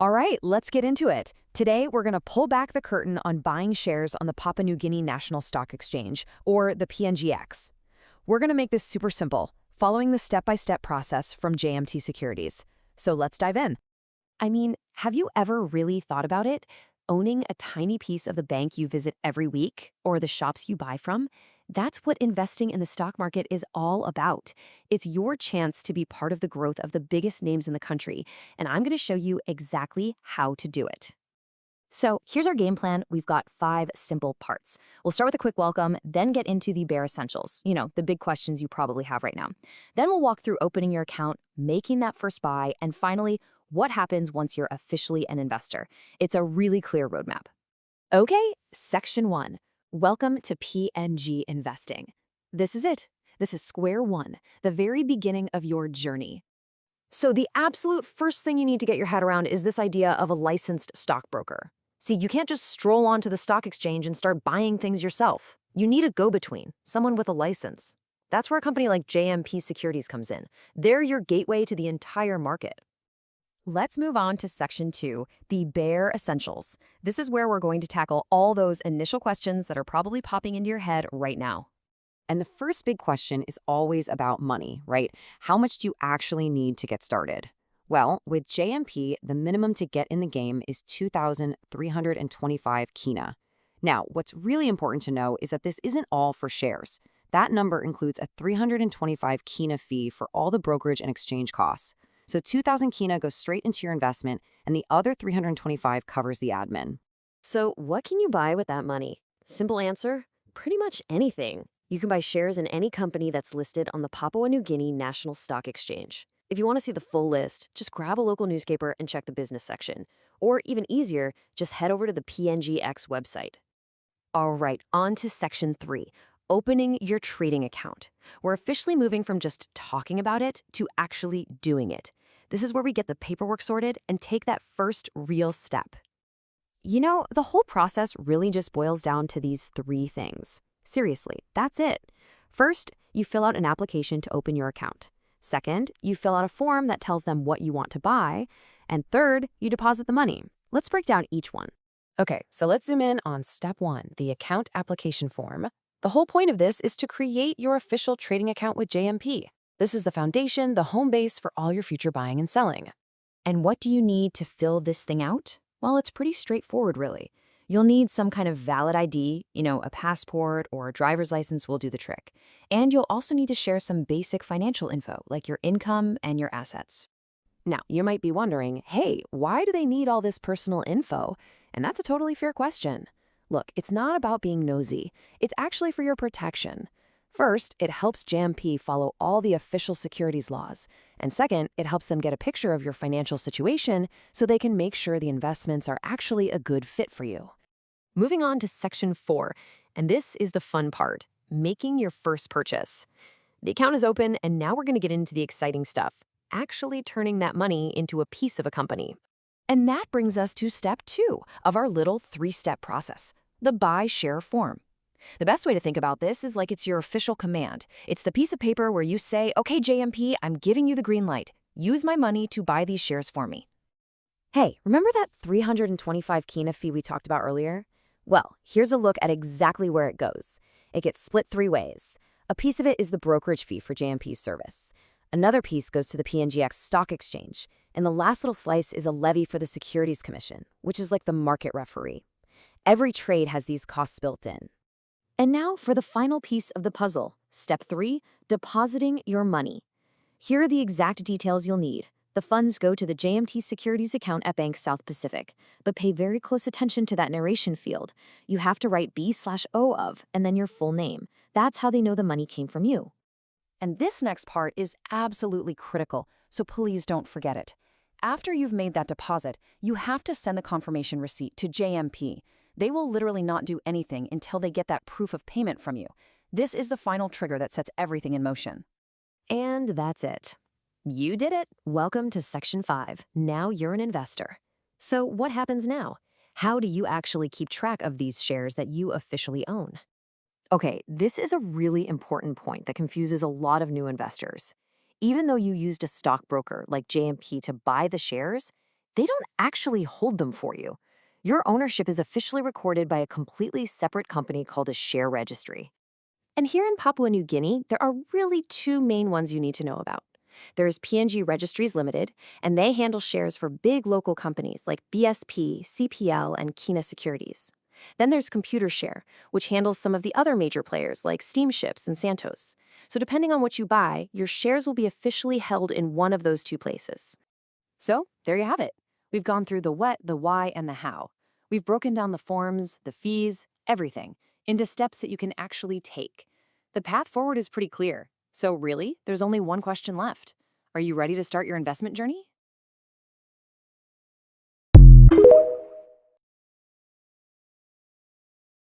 All right, let's get into it. Today, we're going to pull back the curtain on buying shares on the Papua New Guinea National Stock Exchange, or the PNGX. We're going to make this super simple, following the step-by-step process from JMT Securities. So let's dive in. Have you ever really thought about it? Owning a tiny piece of the bank you visit every week or the shops you buy from? That's what investing in the stock market is all about. It's your chance to be part of the growth of the biggest names in the country, and I'm going to show you exactly how to do it. So here's our game plan. We've got 5 simple parts. We'll start with a quick welcome, then get into the bare essentials, the big questions you probably have right now. Then we'll walk through opening your account, making that first buy, and finally, what happens once you're officially an investor. It's a really clear roadmap. Okay, section 1. Welcome to PNG investing. This is it. This is square one, the very beginning of your journey. So the absolute first thing you need to get your head around is this idea of a licensed stockbroker. See, you can't just stroll onto the stock exchange and start buying things yourself. You need a go-between, someone with a license. That's where a company like JMP Securities comes in. They're your gateway to the entire market. Let's move on to section 2, the bare essentials. This is where we're going to tackle all those initial questions that are probably popping into your head right now. And the first big question is always about money, right? How much do you actually need to get started? Well, with JMP, the minimum to get in the game is 2,325 kina. Now, what's really important to know is that this isn't all for shares. That number includes a 325 kina fee for all the brokerage and exchange costs. So 2,000 kina goes straight into your investment, and the other 325 covers the admin. So what can you buy with that money? Simple answer, pretty much anything. You can buy shares in any company that's listed on the Papua New Guinea National Stock Exchange. If you want to see the full list, just grab a local newspaper and check the business section. Or even easier, just head over to the PNGX website. All right, on to section 3, opening your trading account. We're officially moving from just talking about it to actually doing it. This is where we get the paperwork sorted and take that first real step. The whole process really just boils down to these 3 things. Seriously, that's it. First, you fill out an application to open your account. Second, you fill out a form that tells them what you want to buy. And third, you deposit the money. Let's break down each one. Okay, so let's zoom in on step 1, the account application form. The whole point of this is to create your official trading account with JMP. This is the foundation, the home base for all your future buying and selling. And what do you need to fill this thing out? Well, it's pretty straightforward, really. You'll need some kind of valid ID, a passport or a driver's license will do the trick. And you'll also need to share some basic financial info, like your income and your assets. Now, you might be wondering, hey, why do they need all this personal info? And that's a totally fair question. Look, it's not about being nosy. It's actually for your protection. First, it helps JMP follow all the official securities laws. And second, it helps them get a picture of your financial situation so they can make sure the investments are actually a good fit for you. Moving on to section 4, and this is the fun part, making your first purchase. The account is open, and now we're going to get into the exciting stuff, actually turning that money into a piece of a company. And that brings us to step 2 of our little 3-step process, the buy share form. The best way to think about this is like it's your official command. It's the piece of paper where you say, okay, JMP, I'm giving you the green light. Use my money to buy these shares for me. Hey, remember that 325 kina fee we talked about earlier? Well, here's a look at exactly where it goes. It gets split 3 ways. A piece of it is the brokerage fee for JMP's service. Another piece goes to the PNGX stock exchange. And the last little slice is a levy for the Securities Commission, which is like the market referee. Every trade has these costs built in. And now for the final piece of the puzzle, step 3, depositing your money. Here are the exact details you'll need. The funds go to the JMT Securities account at Bank South Pacific, but pay very close attention to that narration field. You have to write B/O of and then your full name. That's how they know the money came from you. And this next part is absolutely critical, so please don't forget it. After you've made that deposit, you have to send the confirmation receipt to JMP. They will literally not do anything until they get that proof of payment from you. This is the final trigger that sets everything in motion. And that's it. You did it. Welcome to section 5. Now you're an investor. So what happens now? How do you actually keep track of these shares that you officially own? Okay, this is a really important point that confuses a lot of new investors. Even though you used a stockbroker like JMP to buy the shares, they don't actually hold them for you. Your ownership is officially recorded by a completely separate company called a share registry. And here in Papua New Guinea, there are really two main ones you need to know about. There's PNG Registries Limited, and they handle shares for big local companies like BSP, CPL, and Kina Securities. Then there's ComputerShare, which handles some of the other major players like Steamships and Santos. So depending on what you buy, your shares will be officially held in one of those two places. So there you have it. We've gone through the what, the why, and the how. We've broken down the forms, the fees, everything, into steps that you can actually take. The path forward is pretty clear. So really, there's only one question left. Are you ready to start your investment journey?